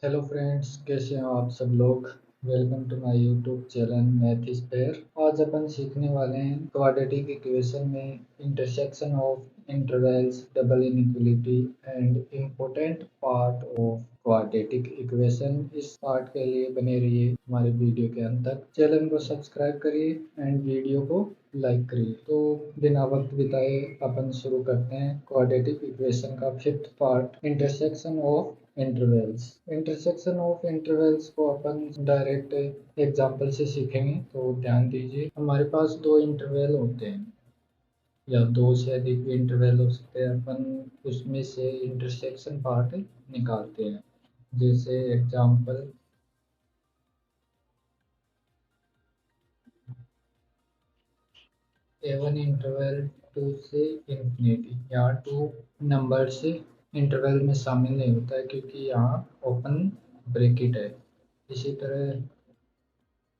Hello friends, कैसे हैं आप सब लोग। Welcome to my YouTube channel math is fair. आज अपन सीखने वाले हैं क्वाड्रेटिक इक्वेशन में intersection of intervals, double inequality and important part of quadratic equation. इस पार्ट के लिए बने रहिए हमारे वीडियो के अंत तक। चैनल को सब्सक्राइब करिए एंड वीडियो को लाइक करिए। तो बिना वक्त बिताए अपन शुरू करते हैं क्वाड्रेटिक इक्वेशन का fifth part, intersection of intervals. Intersection of intervals को अपन डायरेक्ट एग्जांपल से सीखेंगे। तो ध्यान दीजिए, हमारे पास दो इंटरवल होते हैं या दो से अधिक भी इंटरवल हो सकते हैं। अपन उसमें से इंटरसेक्शन पार्ट निकालते हैं। जैसे एग्जांपल A1 इंटरवल 2 से इंफिनिटी, यहाँ टू नंबर से इंटरवल में शामिल नहीं होता है क्योंकि यहाँ ओपन ब्रैकेट है। इसी तरह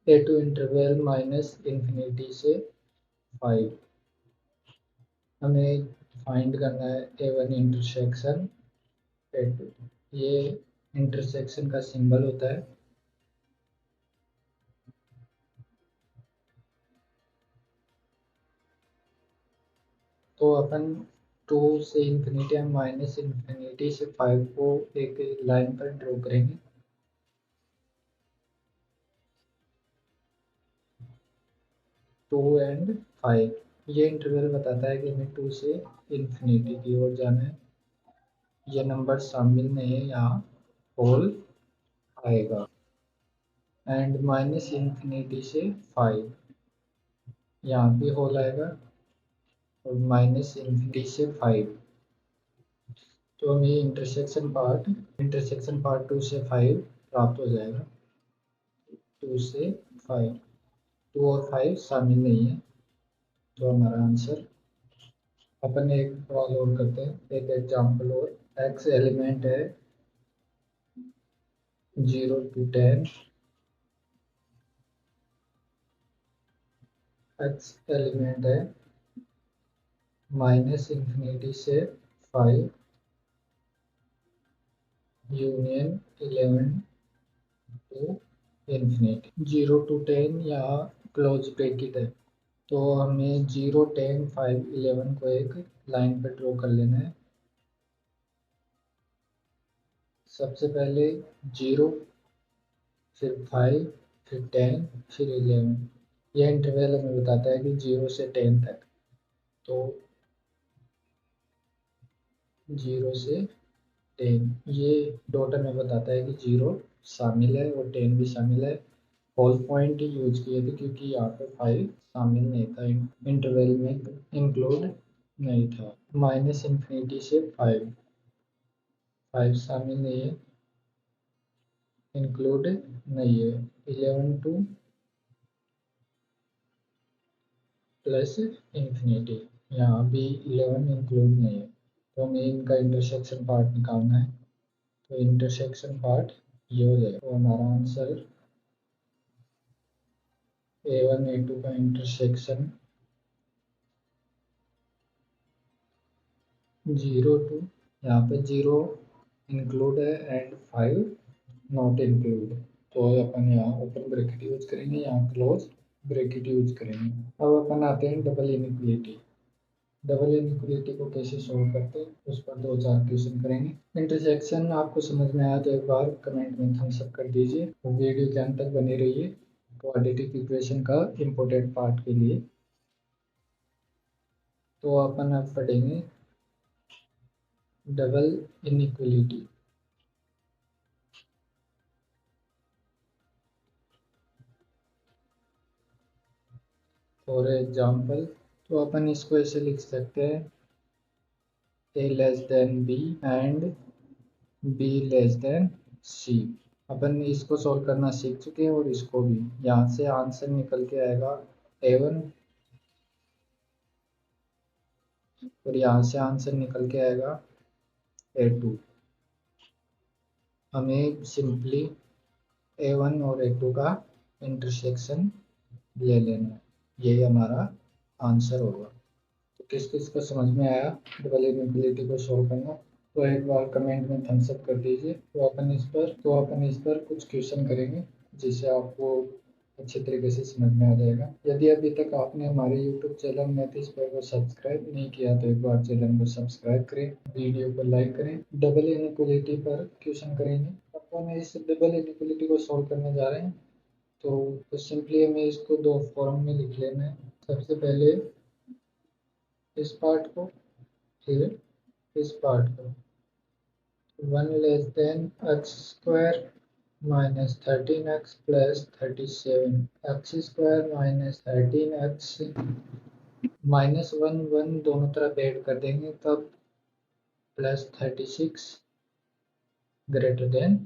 A2 इंटरवल माइनस इंफिनिटी से 5। हमें फाइंड करना है A1 इंटरसेक्शन A2। ये इंटरसेक्शन का सिंबल होता है। तो अपन 2 से इंफिनिटी या माइनस इंफिनिटी से 5 को एक लाइन पर ड्रॉ करेंगे। 2 एंड 5, ये इंटरवल बताता है कि हमें 2 से इंफिनिटी की ओर जाना है। ये नंबर शामिल नहीं है, यहाँ होल आएगा। एंड माइनस इंफिनिटी से 5, यहाँ भी होल आएगा। और माइनस इंफिनिटी से 5, तो हमें इंटरसेक्शन पार्ट 2 से 5 प्राप्त हो जाएगा। 2 से 5, 2 और 5 शामिल नहीं है, तो हमारा आंसर। अपन एक सवाल और करते हैं, एक एग्जांपल और। एक्स एलिमेंट है 0 to 10। एक्स एलिमेंट है माइनस इंफिनिटी से 5 यूनियन 11 टू इंफिनिटी। 0 to 10 यहाँ क्लोज ब्रैकेट है, तो हमें 0 10 5 11 को एक लाइन पर ड्रॉ कर लेना है। सबसे पहले 0, फिर 5, फिर 10, फिर 11। यह इंटरवल हमें बताता है कि 0 से 10 तक। तो 0 से 10, ये डॉट हमें बताता है कि 0 शामिल है और 10 भी शामिल है। होल पॉइंट यूज किए थे क्योंकि यहाँ पे 5 शामिल नहीं था, इंटरवल में इंक्लूड नहीं था। माइनस इंफिनिटी से 5, 5 शामिल नहीं है, इंक्लूड नहीं है। 11 टू प्लस इंफिनिटी, यहाँ भी 11 इंक्लूड नहीं है। तो हमें इनका इंटरसेक्शन पार्ट निकालना है। तो इंटरसेक्शन पार्ट ये हो जाएगा। तो हमारा आंसर A1 A2 का इंटरसेक्शन 0 टू, यहाँ पे 0 इंक्लूड है एंड 5 नॉट इंक्लूड। तो अपन यहाँ ओपन ब्रैकेट यूज करेंगे, यहाँ क्लोज ब्रैकेट यूज करेंगे। अब अपन आते हैं डबल इनइक्वालिटी। डबल इनइक्वालिटी को कैसे सॉल्व करते हैं, उस पर दो चार क्वेश्चन करेंगे। इंटरसेक्शन आपको समझ में आया तो एक बार कमेंट में थम्स अप कर दीजिए। वीडियो के अंत तक बने रहिए क्वाड्रेटिक इक्वेशन का इम्पोर्टेंट पार्ट के लिए। तो अपन अब पढ़ेंगे डबल इनइक्वालिटी। फॉर एग्जाम्पल, तो अपन इसको ऐसे लिख सकते हैं, A less than B and B less than C. अपन इसको सॉल्व करना सीख चुके हैं और इसको भी। यहाँ से आंसर निकल के आएगा A1 और यहाँ से आंसर निकल के आएगा A2। हमें सिंपली A1 और A2 का इंटरसेक्शन ले लेना है, यही हमारा आंसर होगा। तो किस किस को समझ में आया डबल इनइक्वालिटी को सॉल्व करना, तो एक बार कमेंट में थम्स अप कर दीजिए। तो अपन इस पर कुछ क्वेश्चन करेंगे जिससे आपको अच्छे तरीके से समझ में आ जाएगा। यदि अभी तक आपने हमारे यूट्यूब चैनल मैथिस पर को सब्सक्राइब नहीं किया तो एक बार चैनल को सब्सक्राइब करें, वीडियो को लाइक करें। डबल इनइक्वलिटी पर क्वेश्चन करेंगे। अपन इस डबल इनइक्वलिटी को सॉल्व करने जा रहे हैं। तो सिंपली हमें इसको दो फॉर्म में लिख लेना है। सबसे पहले इस पार्ट को, फिर इस पार्ट को। 1 less than x square minus 13x plus 37, x square minus 13x minus 1 दोनों तरफ ऐड कर देंगे तब प्लस 36 ग्रेटर देन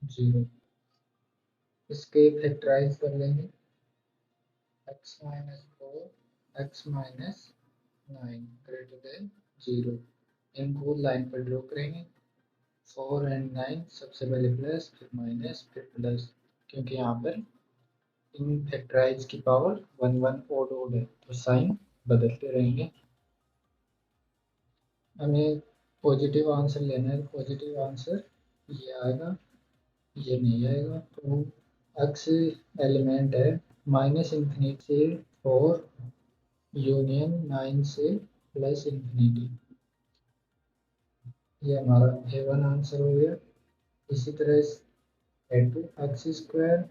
0। इसके फैक्टराइज कर लेंगे। x minus 4 x minus 9 greater than 0। इनको लाइन पर ड्रॉ करेंगे। 4 एंड 9 सबसे पहले प्लस फिर माइनस फिर प्लस, क्योंकि यहाँ पर इन फैक्टराइज की पावर 1 ओड ओड है तो साइन बदलते रहेंगे। हमें पॉजिटिव आंसर लेना है। पॉजिटिव आंसर ये आएगा, ये नहीं आएगा। तो एक्स एलिमेंट है माइनस इन्फिनिटी से 4 यूनियन 9 से प्लस इन्फिनिटी। ये हमारा A1 आंसर हो गया। इसी तरह A2 x square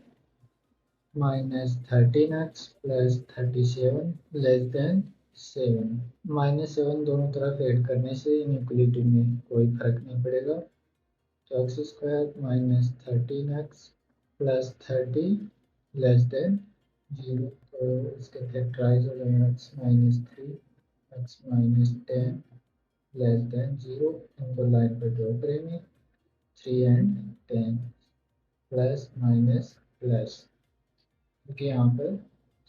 minus 13x plus 37 less than 7। Minus 7 दोनों तरफ ऐड करने से इनइक्वलिटी में कोई फर्क नहीं पड़ेगा। तो x square minus 13x plus 30 less than 0। तो इसके फैक्टराइज हो जाएगा x minus 3 x minus 10 less than 0। इनको लाइन पर ड्रॉ करेंगे। 3 एंड 10 प्लस माइनस प्लस, क्योंकि यहाँ पर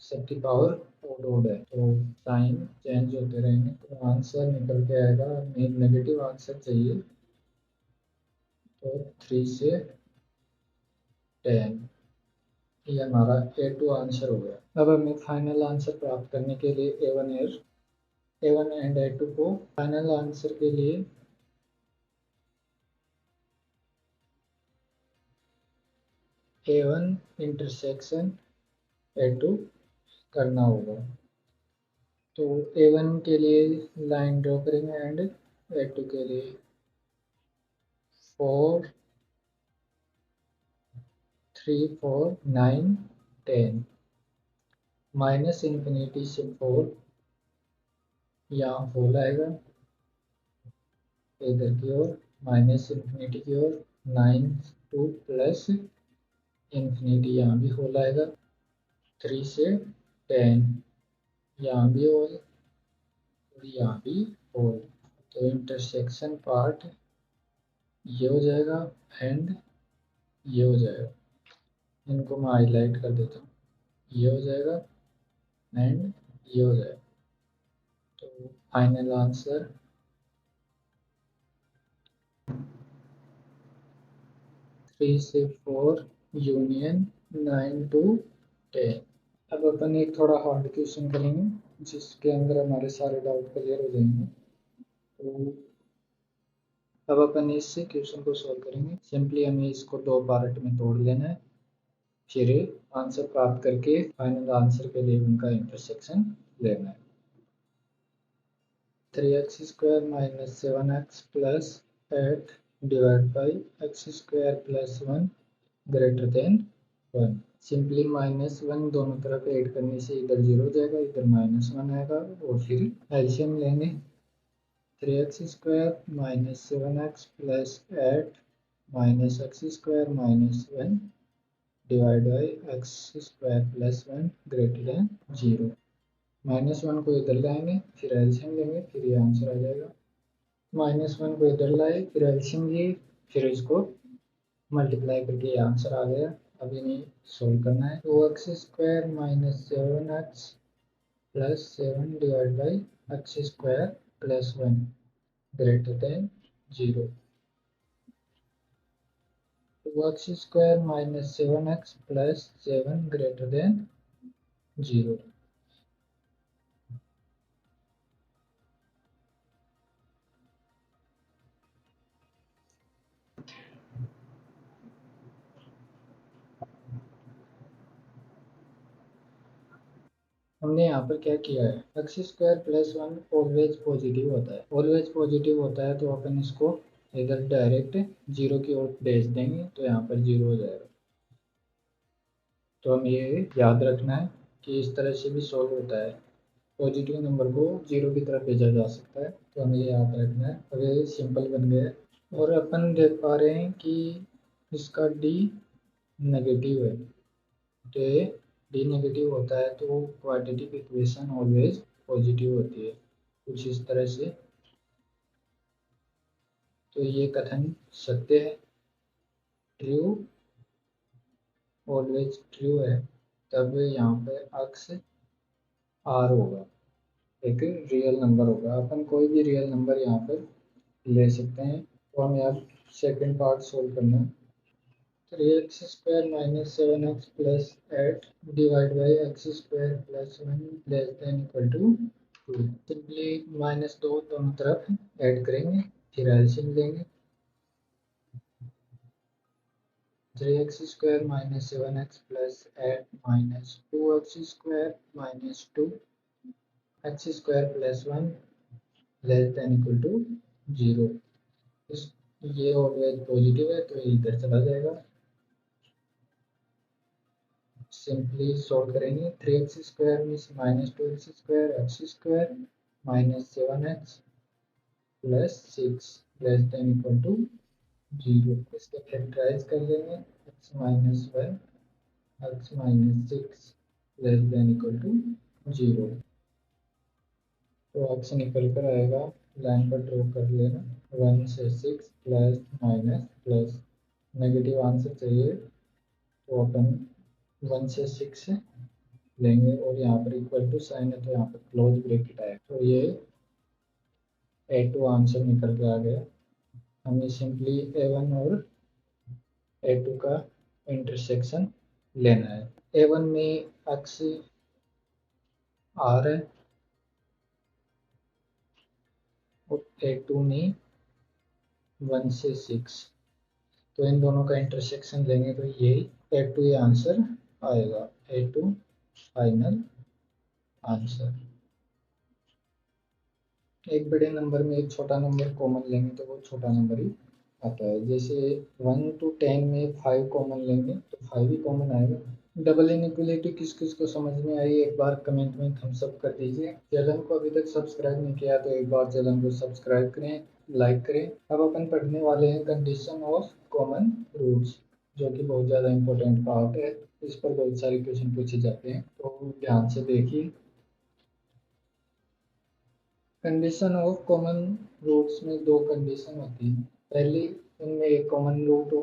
सबकी पावर ओड ओड है तो साइन चेंज होते रहेंगे। तो आंसर निकल के आएगा। नेगेटिव आंसर चाहिए तो 3 से 10। ये हमारा A2 आंसर हो गया। अब हमें फाइनल आंसर प्राप्त करने के लिए A1 एंड A2 को फाइनल आंसर के लिए A1 इंटरसेक्शन A2 करना होगा। तो A1 के लिए लाइन ड्रॉ करेंगे एंड A2 के लिए 4 3 4 9 10 माइनस इन्फिनिटी से 4 यहाँ होल आएगा इधर की ओर, माइनस इन्फिनिटी की ओर 9 2 प्लस इन्फिनिटी यहाँ भी होल आएगा। 3 से 10 यहाँ भी होल और यहाँ भी होल। तो इंटरसेक्शन पार्ट ये हो जाएगा एंड ये हो जाएगा। इनको मैं हाईलाइट कर देता हूँ। ये हो जाएगा एंड ये हो जाएगा। तो फाइनल आंसर 3 से 4 यूनियन 9 to 10। अब अपन एक थोड़ा हार्ड क्वेश्चन करेंगे जिसके अंदर हमारे सारे डाउट क्लियर हो जाएंगे। तो अब अपन इससे क्वेश्चन को सॉल्व करेंगे। सिंपली हमें इसको दो पार्ट में तोड़ लेना है, फिर आंसर प्राप्त करके फाइनल आंसर के लिए उनका इंटरसेक्शन लेना है। 3x square minus 7x plus 8 divide by x square plus 1 greater than 1। Simply minus 1 दोनों तरफ ऐड करने से इधर 0 हो जाएगा, इधर माइनस 1 आएगा और फिर एलसीएम लेंगे। 3x square minus 7x plus 8 minus x square minus 1 divide by x square plus 1 greater than 0। Minus 1 को इधर लाएंगे फिर एलसीएम लेंगे, फिर ये आंसर आ जाएगा। माइनस 1 को इधर लाए फिर एलसीएम लिए, फिर इसको मल्टीप्लाई करके ये आंसर आ गया। अब इन्हें सोल्व करना है। तो x square minus 7x plus 7 divide by x square plus 1 greater than 0। तो x square minus 7x plus 7 greater than 0। हमने यहाँ पर क्या किया है, x square plus one always positive होता है, ऑलवेज पॉजिटिव होता है तो अपन इसको इधर डायरेक्ट जीरो की ओर भेज देंगे तो यहाँ पर जीरो हो जाएगा। तो हम ये याद रखना है कि इस तरह से भी सॉल्व होता है, पॉजिटिव नंबर को जीरो की तरफ भेजा जा सकता है, तो हमें ये याद रखना है। अब ये सिंपल बन गया है और अपन देख पा रहे हैं कि इसका डी नेगेटिव है, तो ये डी नेगेटिव होता है तो क्वाड्रेटिक इक्वेशन ऑलवेज पॉजिटिव होती है, कुछ इस तरह से। तो ये कथन सत्य है, ट्रू, ऑलवेज ट्रू है, तब यहाँ पे अक्स आर होगा, एक रियल नंबर होगा। अपन कोई भी रियल नंबर यहाँ पर ले सकते हैं। तो हम यहाँ सेकंड पार्ट सोल्व करना है। Three x square minus seven x plus eight divide by x square plus one less than equal to two. Simply minus दो दोनों तरफ ऐड करेंगे, फिर एलसीएम लेंगे। Three x square minus seven x plus eight minus two x square minus two x square plus one less than equal to zero. इस ये always positive है तो ये इधर चला जाएगा। सिंपली सॉल्व करेंगे, three x square means minus two x square minus seven x plus six less than equal to zero. इसको फैक्टराइज कर लेंगे, x minus one x minus six less than equal to zero. तो x निकल कर आएगा, line पर draw कर लेना, वन से six plus minus plus, negative answer चाहिए तो अपन वन से सिक्स लेंगे और यहाँ पर इक्वल टू साइन है तो यहाँ पर क्लोज ब्रैकेट आएगा, तो ये ए टू आंसर निकल के आ गया। हमें सिंपली ए वन और ए टू का इंटरसेक्शन लेना है। ए वन में एक्स आर है और ए टू में वन से सिक्स, तो इन दोनों का इंटरसेक्शन लेंगे तो ये ए टू ये आंसर आएगा, ए टू फाइनल आंसर। एक बड़े नंबर में एक छोटा नंबर कॉमन लेंगे तो वो छोटा नंबर ही आता है। जैसे 1 to 10 में 5 कॉमन लेंगे तो 5 ही कॉमन आएगा। डबल इनइक्वलिटी किस किस को समझ में आई एक बार कमेंट में थम्स अप कर दीजिए। चैनल को अभी तक सब्सक्राइब नहीं किया तो एक बार चैनल को सब्सक्राइब करें, लाइक करें। अब अपन पढ़ने वाले हैं कंडीशन ऑफ कॉमन रूट्स, जो कि बहुत ज़्यादा इंपॉर्टेंट पार्ट है। इस पर बहुत सारे क्वेश्चन पूछे जाते हैं, तो ध्यान से देखिए। कंडीशन ऑफ कॉमन रूट्स में दो कंडीशन होती है, पहली उनमें एक कॉमन रूट हो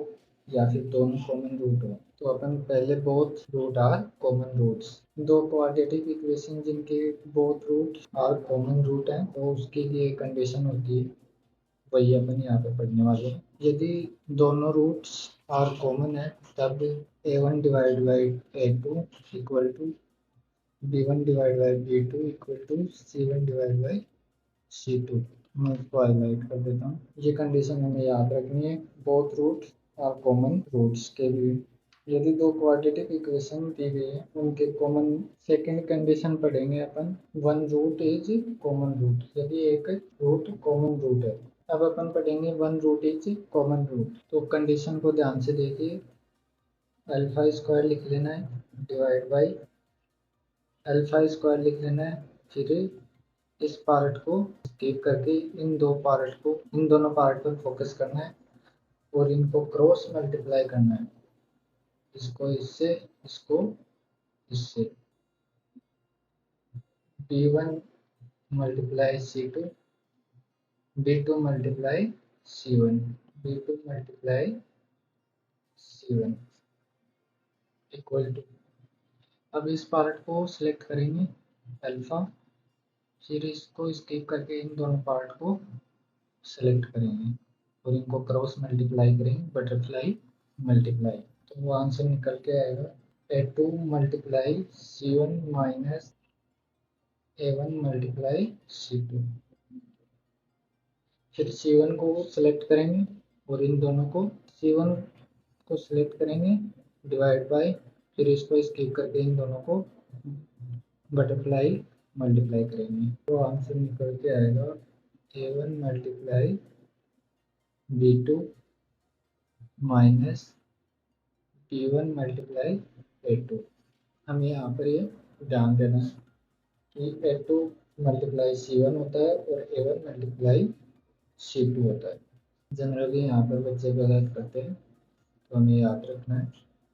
या फिर दोनों कॉमन रूट हो। तो अपन पहले both root are common roots, दो क्वाड्रेटिक इक्वेशन जिनके both root are common root हैं तो उसके लिए कंडीशन होती है, वही अपन यहाँ पे पढ़ने वाले हैं। यदि दोनों रूट्स आर कॉमन है तब A one divide by A two equal to B one divide by B two equal to C one divide by C2। मैं इसको हाईलाइट कर देता हूँ। ये कंडीशन हमें याद रखनी है बोथ रूट और कॉमन रूट्स के लिए। यदि दो क्वाड्रेटिक इक्वेशन दी गई है उनके कॉमन, सेकंड कंडीशन पढ़ेंगे अपन, one root is common root, यदि एक रूट कॉमन रूट है। अब अपन पढ़ेंगे one root is common root. तो कंडीशन को ध्यान से देखिए, अल्फा स्क्वायर लिख लेना है डिवाइड बाई अल्फा स्क्वायर लिख लेना है, फिर इस पार्ट को स्किप करके इन दोनों पार्ट पर फोकस करना है और इनको क्रॉस मल्टीप्लाई करना है, इसको इससे इसको इससे, b1 multiply c2 b2 multiply c1 b2 multiply c1 equal to, अब इस पार्ट को सिलेक्ट करेंगे अल्फा, फिर इसको स्किप करके इन दोनों पार्ट को सेलेक्ट करेंगे और इनको क्रॉस मल्टीप्लाई करेंगे, बटरफ्लाई मल्टीप्लाई, तो वो आंसर निकल के आएगा A two multiply C one minus A one multiply C two. फिर सी वन को सेलेक्ट करेंगे और इन दोनों को, सी वन को सिलेक्ट करेंगे डिवाइड बाय, फिर इसको स्किप करके इन दोनों को बटरफ्लाई मल्टीप्लाई करेंगे तो आंसर निकल के आएगा A1 multiply B2 minus B1 multiply A2। हमें यहाँ पर ये ध्यान देना है कि A2 मल्टीप्लाई C1 होता है और A1 मल्टीप्लाई C2 होता है। जनरली यहाँ पर बच्चे गलत करते हैं तो हमें याद रखना है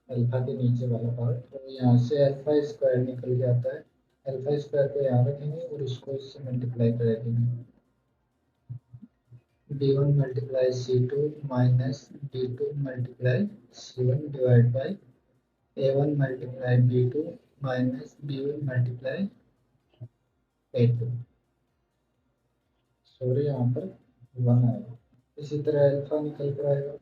अल्फा के नीचे वाला पार्ट, तो यहाँ से अल्फा स्क्वायर निकल के आता है। अल्फा स्क्वायर को यहाँ रखेंगे और इसको इससे मल्टीप्लाई कर देंगे। B1 multiply C2 minus B2 multiply C1 divide by A1 multiply B2 minus B1 multiply A2। Sorry यहाँ पर 1 आएगा। इसी तरह अल्फा निकल कर आएगा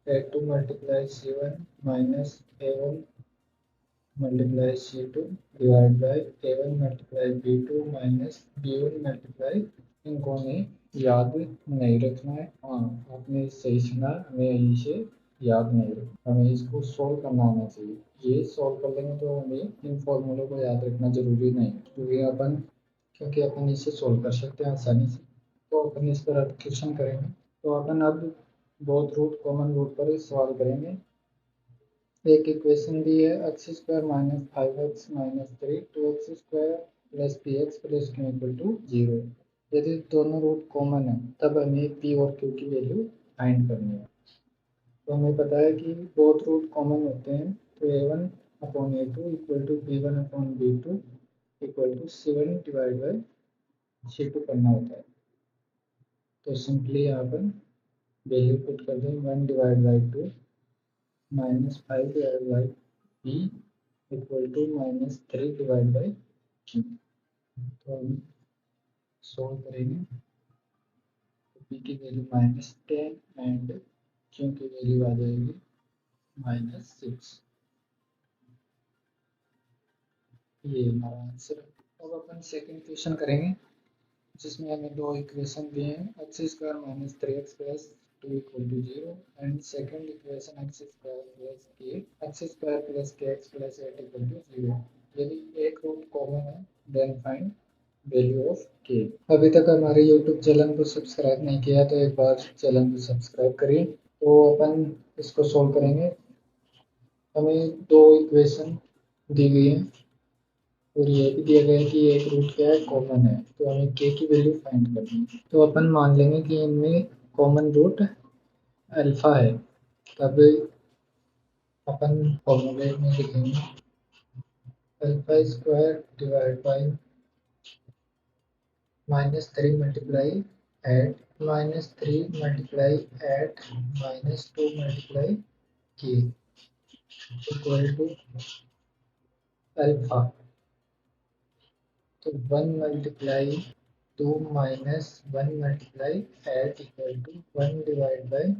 A2 multiply C1 minus A1 multiply C2 divide by A1 multiply B2 minus B1 multiply. इनको हमें याद नहीं रखना है। हाँ, आपने सही सुना, हमें इसे याद नहीं रखना, हमें इसको सॉल्व करना आना चाहिए। ये सॉल्व कर लेंगे तो हमें इन फॉर्मूलों को याद रखना जरूरी नहीं, क्योंकि अपन इसे सॉल्व कर सकते हैं आसानी से। तो अपन इस पर अब क्वेश्चन करेंगे। तो अपन अब बोथ रूट कॉमन रूट पर सवाल करेंगे। एक इक्वेशन दी है x square minus 5x minus 3 2x square plus p x plus q equal to 0। यदि दोनों रूट कॉमन है तब हमें पी और क्यू की वैल्यू फाइंड करनी है। तो हमें पता है कि बोथ रूट कॉमन होते हैं तो A1 upon A2 equal to B1 upon B2 equal to C1 divide by C2 करना होता है। तो सिंपली यहाँ पर वैल्यू पुट कर दें 1 divide by 2 minus 5 divide by p equal to minus 3 divide by q. तो हम सोल्व करेंगे तो पी की वैल्यू -10 एंड क्यू की वैल्यू आ जाएगी -6। ये हमारा आंसर है। अब अपन सेकंड क्वेश्चन करेंगे जिसमें हमें दो इक्वेशन दिए हैं x square minus 3x plus 2 equal to 0 and second equation x square plus k x plus 8 equal to 0। यदि एक रूट कॉमन है then find value of k. अभी तक हमारे यूट्यूब चैनल को सब्सक्राइब नहीं किया तो एक बार चैनल को सब्सक्राइब करिए। तो अपन इसको सोल्व करेंगे। हमें दो इक्वेशन दी गई है और ये भी दिया गया है कि एक रूट क्या है कॉमन है, तो हमें के की वैल्यू फाइंड करनी है। तो अपन मान लेंगे कि इनमें कॉमन रूट अल्फा है। तब अपन फॉर्मूले में लिखेंगे alpha square divide by -3 multiply eight -3 multiply eight -2 multiply k equal to alpha. तो 1 multiply 2 minus 1 multiply eight equal to 1 divide by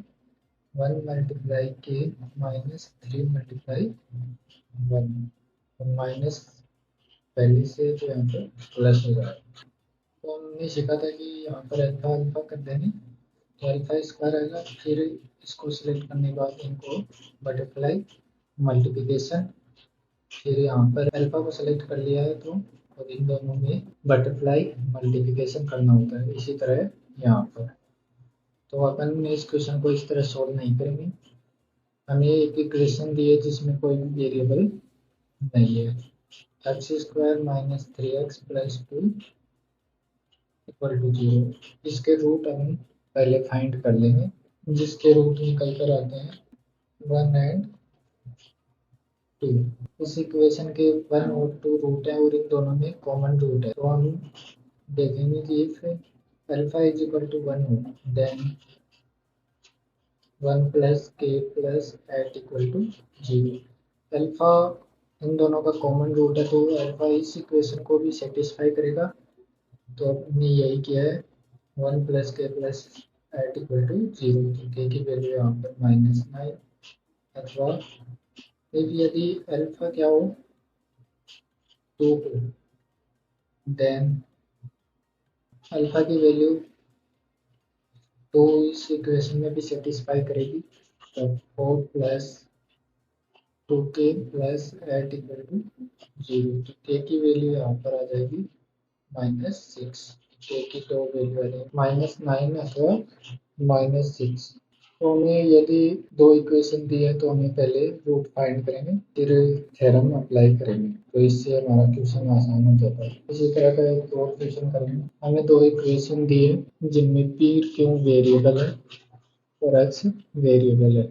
1 multiply k minus 3 multiply 1 और माइनस पहले से जो यहाँ पर प्लस हो रहा है। तो हमने सीखा था कि यहाँ पर अल्फा अल्फा कर देंगे तो अल्फा स्क्वायर आएगा। फिर इसको सिलेक्ट करने के बाद इनको बटरफ्लाई मल्टीप्लिकेशन, फिर यहाँ पर अल्फा को सिलेक्ट कर लिया है तो और इन दोनों में बटरफ्लाई मल्टीप्लिकेशन करना होता है। इसी तरह यहाँ पर तो अपन इस क्वेश्चन को इस तरह सॉल्व नहीं करेंगे। हमें एक इक्वेशन दी है जिसमें कोई भी वेरिएबल नहीं है x square minus 3x plus 2 equal to 0। इसके रूट हम पहले फाइंड कर लेंगे जिसके रूट निकल कर आते हैं 1 एंड 2। इस इक्वेशन के 1 और 2 रूट है और इन दोनों में कॉमन रूट है। तो हम देखेंगे कि if alpha is equal to 1 हो then 1 plus K plus eight equal to 0। Alpha इन दोनों का कॉमन रूट है तो अल्फा इस इक्वेशन को भी सेटिस्फाई करेगा। तो हमने यही किया है 1 plus K plus eight equal to 0। तो के की वैल्यू यहाँ पर -9 अथवा इफ यदि अल्फा क्या हो 2 हो देन अल्फा की वैल्यू 2 इस इक्वेशन में भी सेटिस्फाई करेगी। तो 4 plus 2k plus eight equal to 0। तो k की वैल्यू यहाँ पर आ जाएगी -6। k की दो वैल्यू आ जाएगी -9 अथवा -6। तो हमें यदि दो इक्वेशन दी है तो हमें पहले रूट फाइंड करेंगे, फिर थ्योरम अप्लाई करेंगे। तो इससे हमारा क्वेश्चन आसान हो जाता है। इसी तरह का एक और क्वेश्चन करेंगे। हमें दो इक्वेशन दी है जिनमें p क्यों वेरिएबल है और x वेरिएबल है।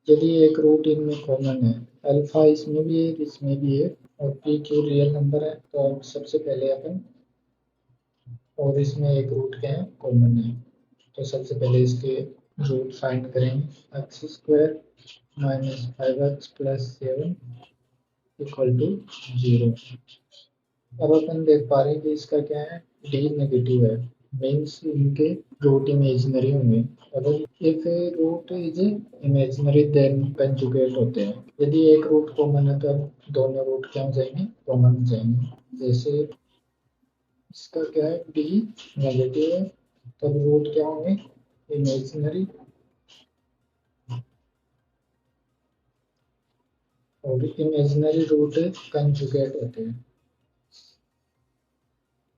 यदि एक रूट इनमें कॉमन है, अल्फा इसमें भी है इसमें भी है, और p क्यू रियल नंबर है, तो अब सबसे पहले अपन, और इसमें एक रूट क्या है कॉमन है, तो सबसे पहले इसके रूट फाइंड करेंगे। X square minus 5x plus 7 equal to 0। अब अपन देख पा रहे हैं कि इसका क्या है, डी नेगेटिव है, मीन्स इनके रूट इमेजिनरी होंगे। अगर if a root is imaginary then conjugate होते हैं। यदि एक रूट कॉमन है तो अब दोनों रूट क्या हो जाएंगे, कॉमन हो जाएंगे। जैसे इसका क्या है, डी नेगेटिव है, तब रूट क्या होंगे, इमेजिनरी, और इमेजिनरी रूट कंजुगेट होते हैं।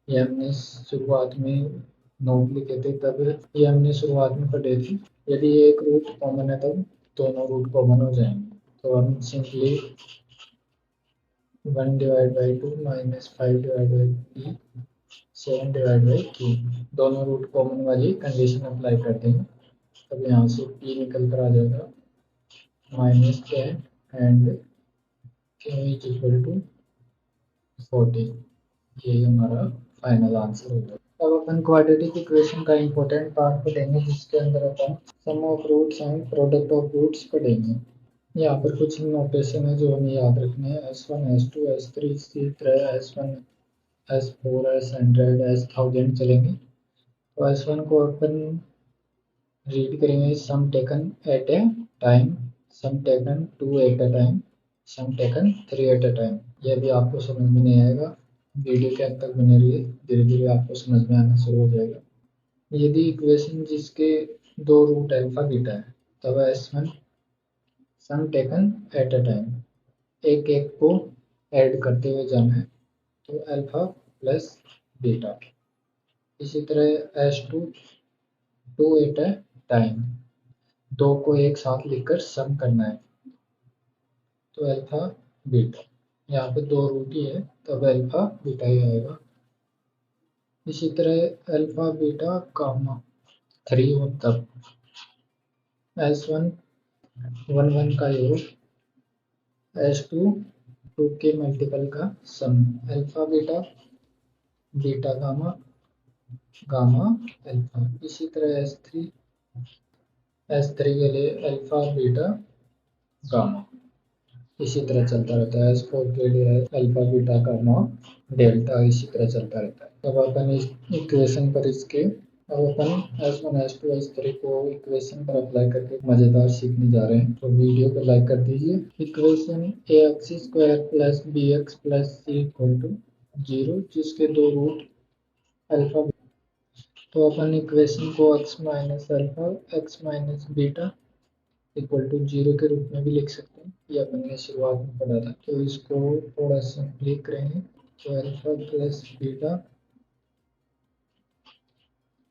ये हमने शुरुआत में नोट लिखे थे, तब ये हमने शुरुआत में पढ़े थे। यदि एक रूट कॉमन है तब दोनों रूट कॉमन हो जाएंगे। तो हम सिंपली 1/2 -5/3 7/2 दोनों रूट कॉमन वाली कंडीशन अप्लाई कर देंगे। तब यहाँ से p निकल कर आ जाएगा -10 and q is equal to 40। यही हमारा फाइनल आंसर होगा। अब अपन क्वाड्रेटिक इक्वेशन का इम्पोर्टेंट पार्ट पढ़ेंगे, जिसके अंदर अपन sum of roots and product of roots पढ़ेंगे। यहाँ पर कुछ नोटेशन है जो हमें याद रखने हैं। S1 S2 S3 इसी तरह S1 S4 S100 S1000 चलेंगे। तो S1 को अपन रीड करेंगे, sum taken at a time, sum taken two at a time, sum taken three at a time. यह भी आपको समझ में नहीं आएगा, वीडियो के अंत तक बने रहिए, धीरे धीरे आपको समझ में आना शुरू हो जाएगा। यदि इक्वेशन जिसके दो रूट अल्फा बीटा है, तब S1 sum taken at a time, एक एक को ऐड करते हुए जाना है, तो अल्फा प्लस बीटा। इसी तरह S2 to at a time, दो को एक साथ लिखकर सम करना है, तो अल्फा बीटा। यहाँ पे दो रूट ही है, तब अल्फा बीटा ही आएगा। इसी तरह अल्फा बीटा गामा 3 हो तब S1 1 का योग S2 2 के मल्टीपल का sum, alpha beta beta gamma gamma alpha. इसी तरह S3 के लिए अल्फा बीटा गामा, इसी तरह चलता रहता है। S4 के लिए अल्फा बीटा गामा डेल्टा, इसी तरह चलता रहता है। अब अपन इस इक्वेशन पर इसके, अब अपन S1 S2 S3 को इक्वेशन पर अप्लाई करके मज़ेदार सीखने जा रहे हैं। तो वीडियो को लाइक कर दीजिए। Equation ax square plus bx plus c equal to 0, जिसके दो रूट अल्फा। तो अपन इक्वेशन को x minus alpha x minus beta equal to 0 के रूप में भी लिख सकते हैं। ये अपन ने शुरुआत में पढ़ा था, तो इसको थोड़ा सिंपली करेंगे। तो alpha plus beta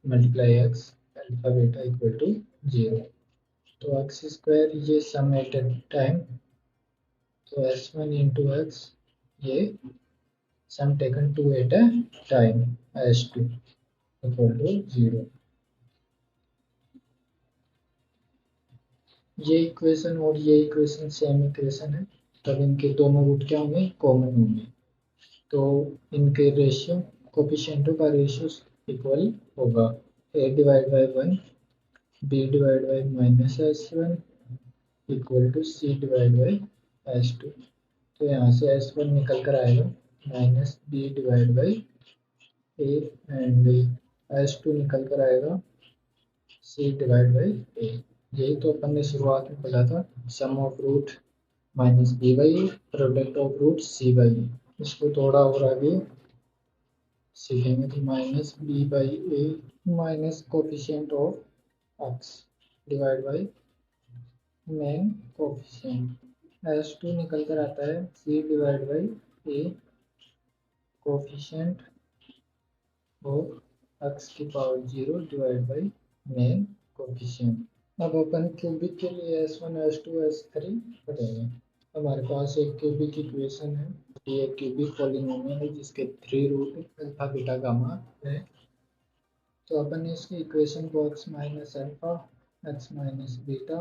multiply x alpha beta equal to 0। तो एक्स स्क्वायर ये सम एट ए टाइम, तो S1 इंटू एक्स ये sum taken two at a time S2 equal to 0। ये इक्वेशन और ये इक्वेशन सेम इक्वेशन है, तब इनके दोनों रूट क्या होंगे, कॉमन होंगे। तो इनके रेशियो, कोफिशिएंटों का रेशियो इक्वल होगा a/1 b/-S1 equal to c/S2। तो यहाँ से S1 निकल कर आएगा -b/a एंड S2 निकल कर आएगा c/a। यही तो अपन ने शुरुआत में पढ़ा था, sum of root -b/a product of root c/a। इसको थोड़ा और आगे सीखेंगे तो -b/a minus coefficient of X divide by main coefficient. S2 निकल कर आता है C divide by A coefficient of x की power 0 divide by main coefficient. अब अपन क्यूबिक के लिए S1 S2 S3 पढ़ेंगे। हमारे पास एक क्यूबिक इक्वेशन है, ये क्यूबिक पॉलिनोमियल है जिसके 3 रूट अल्फा बीटा गामा है। तो अपन इसकी इक्वेशन को x minus alpha x minus beta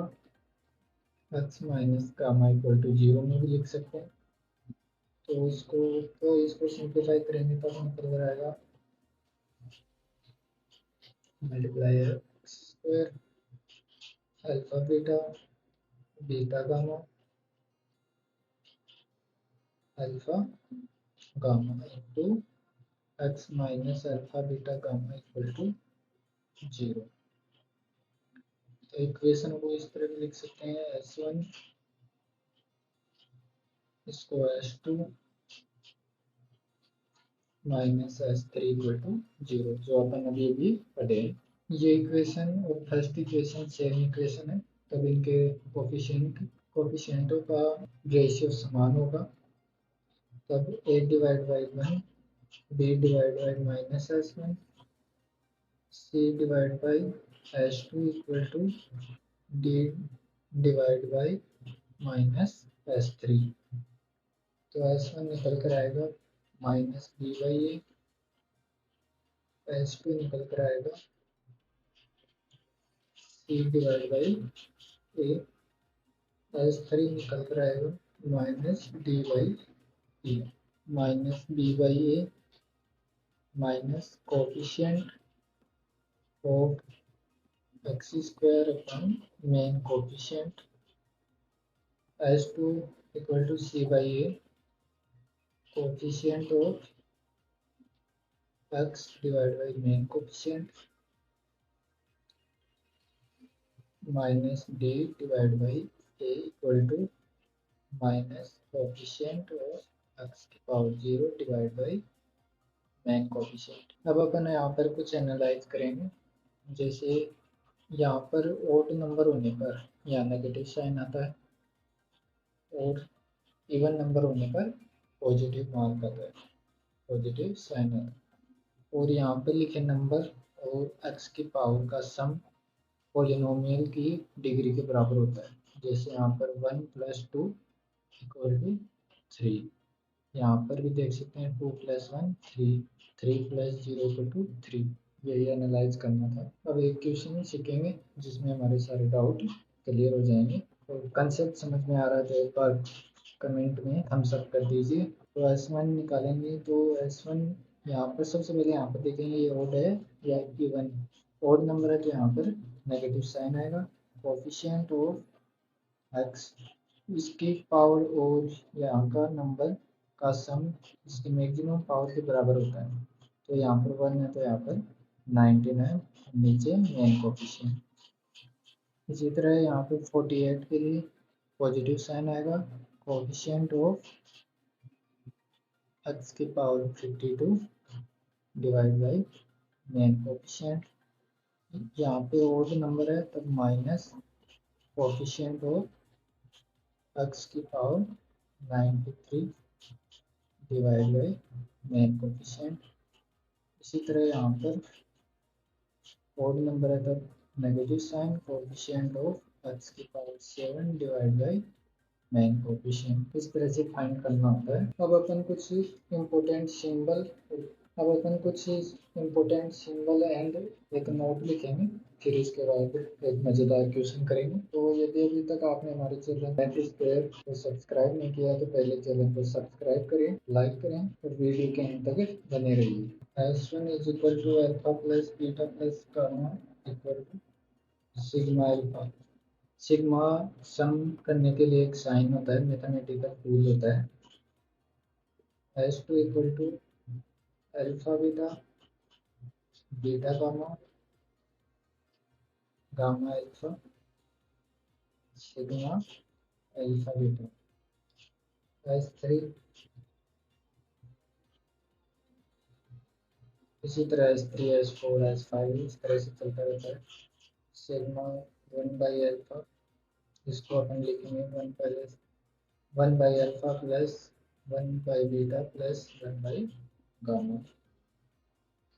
x minus gamma equal to 0 में भी लिख सकते हैं। तो इसको सिंप्लीफाई करेंगे तो हम निकल कर आएगा multiply x square alpha beta beta gamma alpha gamma into x minus alpha beta gamma equal to 0। तो इक्वेशन को इस तरह लिख सकते हैं S1 इसको S2 minus S3 equal to 0, जो अपन अभी अभी पढ़े। ये इक्वेशन और फर्स्ट इक्वेशन सेम इक्वेशन है, तब इनके कोफिशिएंटों का रेशियो समान होगा। तब a divide by 1 b divide by minus S1 c divide by S2 equal to d divide by minus S3। तो S1 निकल कर आएगा minus b by A, S2 निकल कर आएगा c divide by A, S3 निकल कर आएगा minus D by A, minus B by A minus coefficient of X square upon main coefficient S2 equal to C by A coefficient of X divide by main coefficient minus D divide by A equal to minus coefficient of X की power 0 divide by main coefficient. अब अपन यहाँ पर कुछ analyse करेंगे। जैसे यहाँ पर ओड नंबर होने पर यहाँ नेगेटिव साइन आता है और इवन नंबर होने पर पॉजिटिव मार्क आता है, पॉजिटिव साइन आता है। और यहाँ पर लिखे नंबर और एक्स की पावर का सम पॉलिनोमियल की डिग्री के बराबर होता है। जैसे यहाँ पर 1 प्लस 2 इक्वल टू 3, यहाँ पर भी देख सकते हैं 2 प्लस 1 3, 3 प्लस 0 इक्वल टू 3। यही एनालाइज करना था। अब एक क्वेश्चन सीखेंगे जिसमें हमारे सारे डाउट क्लियर हो जाएंगे। तो कंसेप्ट समझ में आ रहा है तो एक बार कमेंट में थम्स अप कर दीजिए। तो S1 निकालेंगे तो S1 यहाँ पर सबसे पहले यहाँ पर देखेंगे ये ओड है या इवन। ओड नंबर है तो यहाँ पर नेगेटिव साइन आएगा। कोफिशिएंट ऑफ एक्स इसकी पावर और यहाँ का नंबर का सम इसकी मैक्सिमम पावर के बराबर होता है। तो यहाँ पर 1 है तो यहाँ पर 99 नीचे मेन कोफिशिएंट। इसी तरह यहाँ पे 48 के लिए पॉजिटिव साइन आएगा। कोफिशिएंट ऑफ एक्स की power 52 divide by main coefficient. यहाँ पे ओड नंबर है तब माइनस कोफिशिएंट ऑफ एक्स की power 93 divide by main coefficient. इसी तरह यहाँ पर ओड नंबर है तब negative sign coefficient of X की power 7 divide by main coefficient. इस तरह से फाइंड करना होता है। अब अपन कुछ इम्पोर्टेंट सिंबल एंड एक नोट लिखेंगे, फिर इसके बाद एक मज़ेदार क्वेश्चन करेंगे। तो यदि अभी तक आपने हमारे चैनल मैथिस पेयर को सब्सक्राइब नहीं किया तो पहले चैनल को सब्सक्राइब करें, लाइक करें और वीडियो के अंत तक बने रहिए। S1 is equal to alpha plus beta plus gamma equal to sigma alpha. Sigma sum करने के लिए एक साइन होता है, मैथमेटिकल रूल होता है। S2 equal to alpha beta beta gamma gamma alpha sigma alpha beta. S3 इसी तरह S3 S4 S5 इस तरह से चलता रहता है। सिग्मा 1 बाई अल्फा, इसको अपन लिखेंगे 1 पहले 1/अल्फा प्लस 1/बीटा प्लस 1/गामा।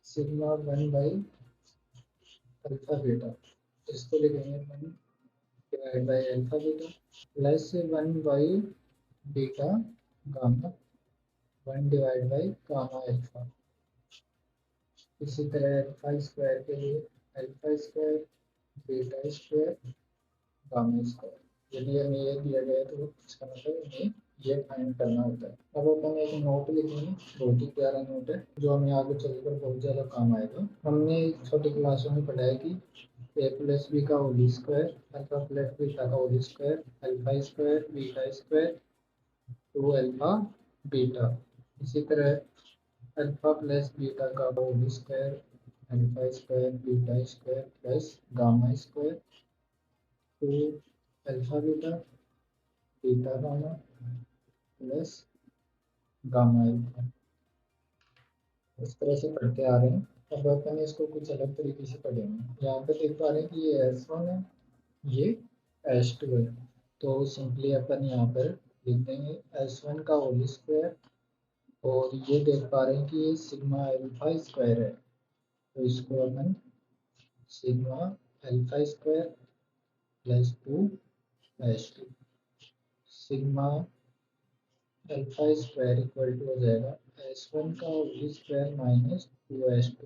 सिग्मा 1/अल्फा बीटा, इसको लिखेंगे 1/अल्फा बीटा प्लस 1/बीटा गामा 1/गामा अल्फा। इसी तरह अल्फा स्क्वायर के लिए alpha square beta square gamma square. यदि हमें ये दिया गया है तो इसका मतलब हमें ये फाइंड करना होता है। अब अपन एक नोट लिखेंगे, बहुत ही प्यारा नोट है जो हमें आगे चलकर बहुत ज़्यादा काम आएगा। हमने छोटी क्लासों में पढ़ा है कि ए प्लस बी का whole square alpha plus beta का whole square alpha square beta square 2 alpha beta. इसी तरह अल्फा प्लस बीटा का whole square alpha square beta square plus gamma square 2 alpha beta beta gamma plus gamma alpha. इस तरह से पढ़ते आ रहे हैं। अब अपन इसको कुछ अलग तरीके से पढ़ेंगे। यहाँ पे देख पा रहे हैं कि ये S1 है, ये S2 है। तो सिंपली अपन यहाँ पर लिख देंगे S1 का होल स्क्वायर, और ये देख पा रहे हैं कि ये सिग्मा अल्फा स्क्वायर है, तो इसको अपन sigma alpha square plus 2 S2 sigma alpha square equal to हो जाएगा S1 का होल स्क्वायर माइनस 2S2।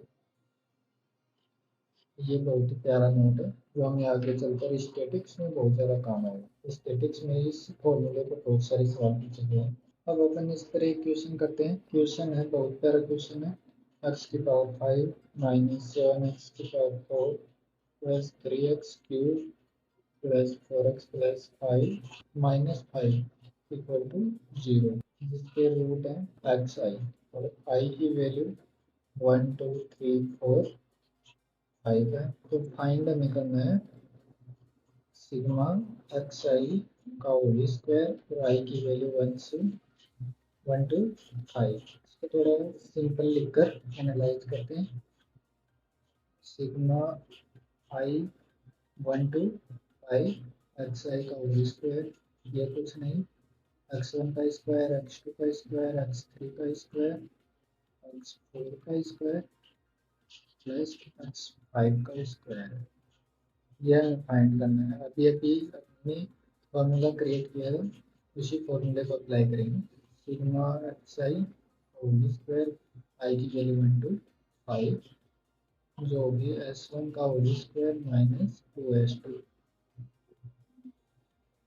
ये बहुत ही प्यारा नोट है जो हमें आगे चलकर स्टैटिक्स में बहुत ज़्यादा काम आएगा। स्टैटिक्स में इस फॉर्मूले को बहुत सारे सवाल पूछे गए हैं। अब अपन इस तरह एक क्वेश्चन करते हैं। क्वेश्चन है, बहुत प्यारा क्वेश्चन है। x⁵ minus 7x⁴ plus 3x³ plus 4x plus 5 minus 5 equal to 0, जिसके रूट है xi और i की वैल्यू 1 2 3 4 5 है। तो फाइंड हमें करना है सिग्मा xi का होल स्क्वायर और i की वैल्यू 1 to 5। इसको थोड़ा सिंपल लिखकर एनालाइज करते हैं। सिग्मा i 1 to 5 xi का होल स्क्वायर, ये कुछ नहीं, x1 का स्क्वायर x2 का स्क्वायर x3 का स्क्वायर x4 का स्क्वायर प्लस x5 का स्क्वायर है। यह हमें फाइंड करना है। अभी अभी अपने फॉर्मूला क्रिएट किया है, उसी फॉर्मूले को अप्लाई करेंगे। Sigma xi whole square i की वैल्यू 1 to 5 जो होगी S1 का whole square minus 2S2।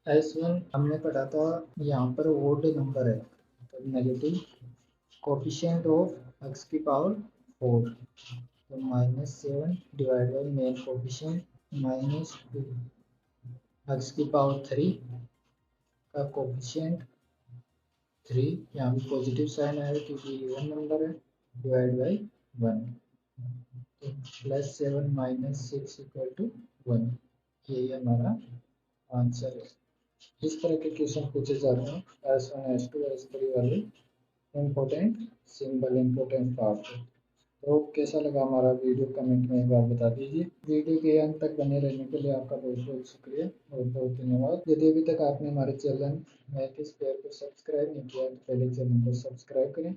S1 हमने पढ़ा था, यहाँ पर ओड नंबर है तो नेगेटिव कोफिशिएंट ऑफ x की पावर 4, तो -7 divide by main coefficient -2 x की पावर 3 का कोफिशिएंट 3, यहाँ भी पॉजिटिव साइन आएगा क्योंकि इवन नंबर है, डिवाइड बाई 1, तो +7 -6 इक्वल टू 1। यही हमारा आंसर है। इस तरह के क्वेश्चन पूछे जाते हैं S1 S2 S3 वाले इम्पोर्टेंट सिंबल इम्पोर्टेंट पार्ट। तो कैसा लगा हमारा वीडियो, कमेंट में एक बार बता दीजिए। वीडियो के अंत तक बने रहने के लिए आपका बहुत बहुत शुक्रिया, बहुत बहुत धन्यवाद। यदि अभी तक आपने हमारे चैनल मैथ स्क्वायर को सब्सक्राइब नहीं किया तो पहले चैनल को सब्सक्राइब करें